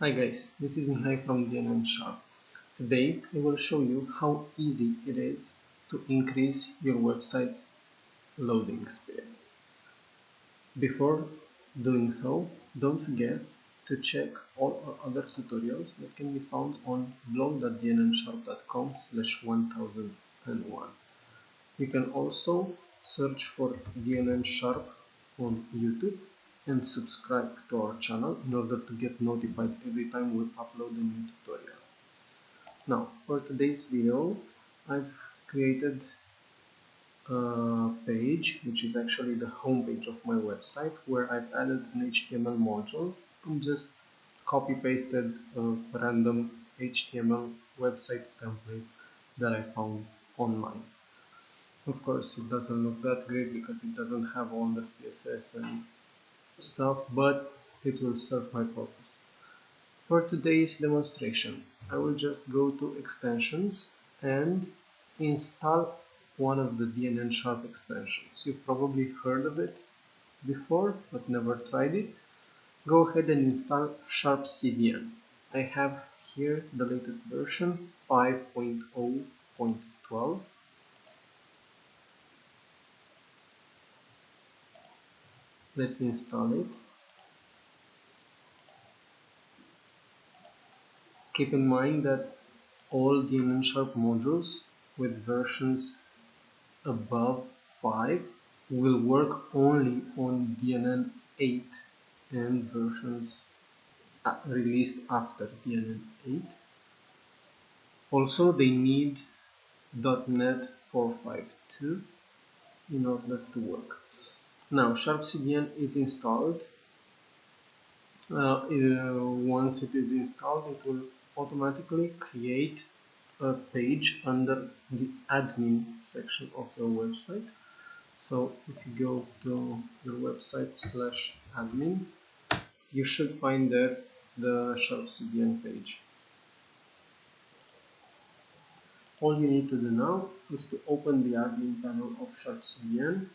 Hi guys, this is Mihai from DNN Sharp. Today I will show you how easy it is to increase your website's loading speed. Before doing so, don't forget to check all our other tutorials that can be found on blog.dnnsharp.com/1001. You can also search for DNN Sharp on YouTube and subscribe to our channel in order to get notified every time we upload a new tutorial. Now, for today's video, I've created a page, which is actually the home page of my website, where I've added an HTML module and just copy pasted a random HTML website template that I found online. Of course, it doesn't look that great because it doesn't have all the CSS and stuff, but it will serve my purpose. For today's demonstration, I will just go to extensions and install one of the DNN Sharp extensions. You've probably heard of it before, but never tried it. Go ahead and install Sharp CDN. I have here the latest version 5.0.12. Let's install it. Keep in mind that all DNN Sharp modules with versions above 5 will work only on DNN 8 and versions released after DNN 8. Also, they need .NET 4.5.2 in order to work. Now, Sharp CDN is installed. Once it is installed, it will automatically create a page under the admin section of your website. So if you go to your website /admin, you should find there the Sharp CDN page. All you need to do now is to open the admin panel of Sharp CDN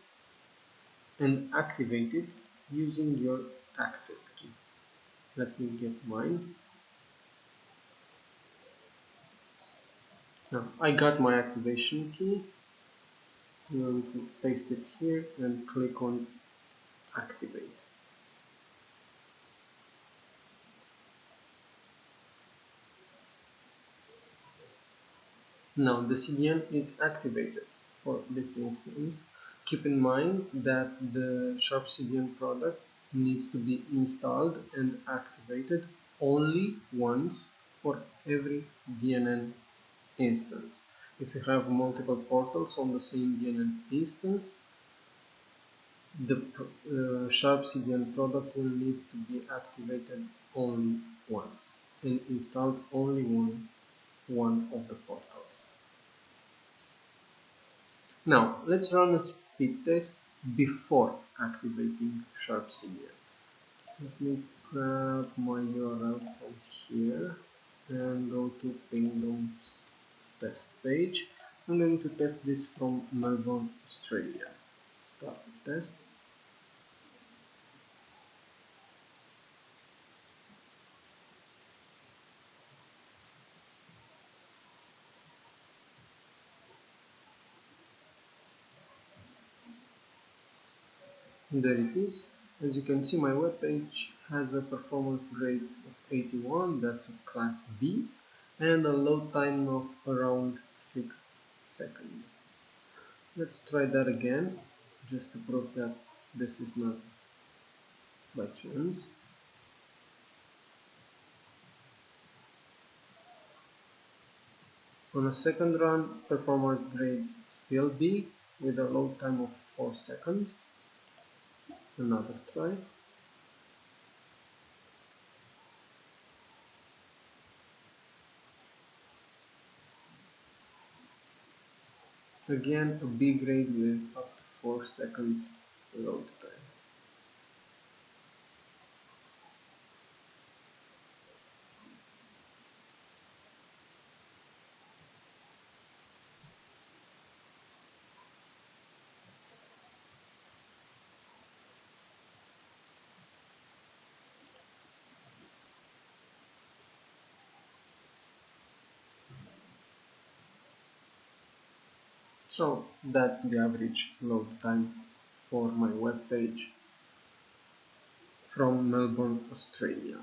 and activate it using your access key. Let me get mine. Now I got my activation key. I'm going to paste it here and click on activate. Now the CDN is activated for this instance. Keep in mind that the Sharp CDN product needs to be installed and activated only once for every DNN instance. If you have multiple portals on the same DNN instance, the Sharp CDN product will need to be activated only once and installed only on one of the portals. Now let's run a speed test before activating Sharp CDN. Let me grab my URL from here and go to Pingdom's test page. I'm going to test this from Melbourne, Australia. Start the test. There it is. As you can see, my web page has a performance grade of 81, that's a class B, and a load time of around 6 seconds. Let's try that again, just to prove that this is not by chance. On a second run, performance grade still B, with a load time of 4 seconds. Another try. Again, a B grade with up to 4 seconds load time. So that's the average load time for my web page from Melbourne, Australia.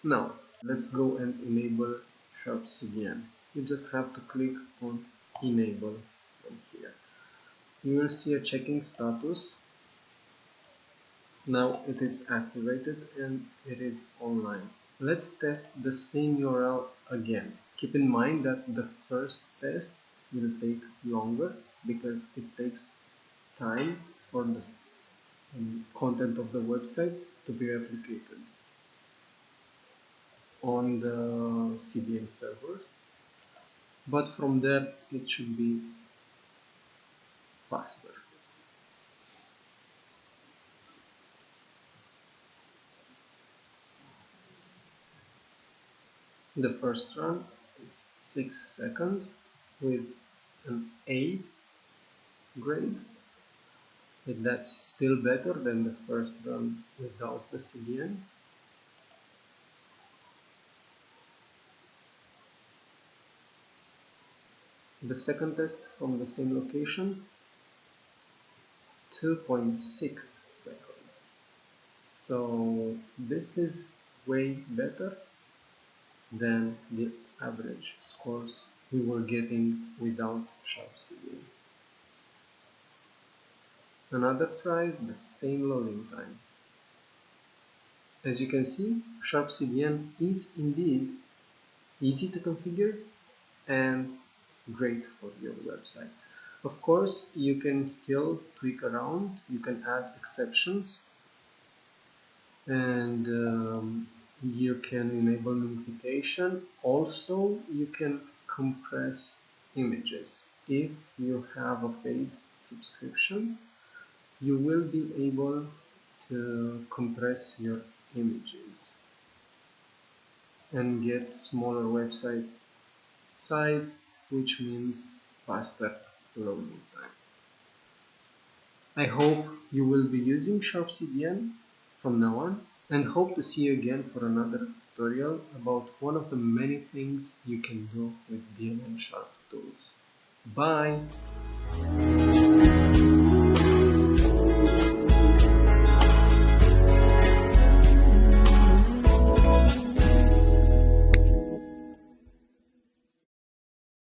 Now let's go and enable Sharp CDN. You just have to click on enable from here. You will see a checking status. Now it is activated and it is online. Let's test the same URL again. Keep in mind that the first test will take longer because it takes time for the content of the website to be replicated on the CDN servers, but from there it should be faster. The first run is 6 seconds with an A grade. That's still better than the first run without the CDN. The second test from the same location, 2.6 seconds. So this is way better than the average scores we were getting without Sharp CDN. Another try, the same loading time. As you can see, Sharp CDN is indeed easy to configure and great for your website. Of course, you can still tweak around, you can add exceptions, and you can enable notification. Also, you can compress images. If you have a paid subscription, you will be able to compress your images and get smaller website size, which means faster loading time. I hope you will be using Sharp CDN from now on, and hope to see you again for another tutorial about one of the many things you can do with DNN Sharp tools. Bye!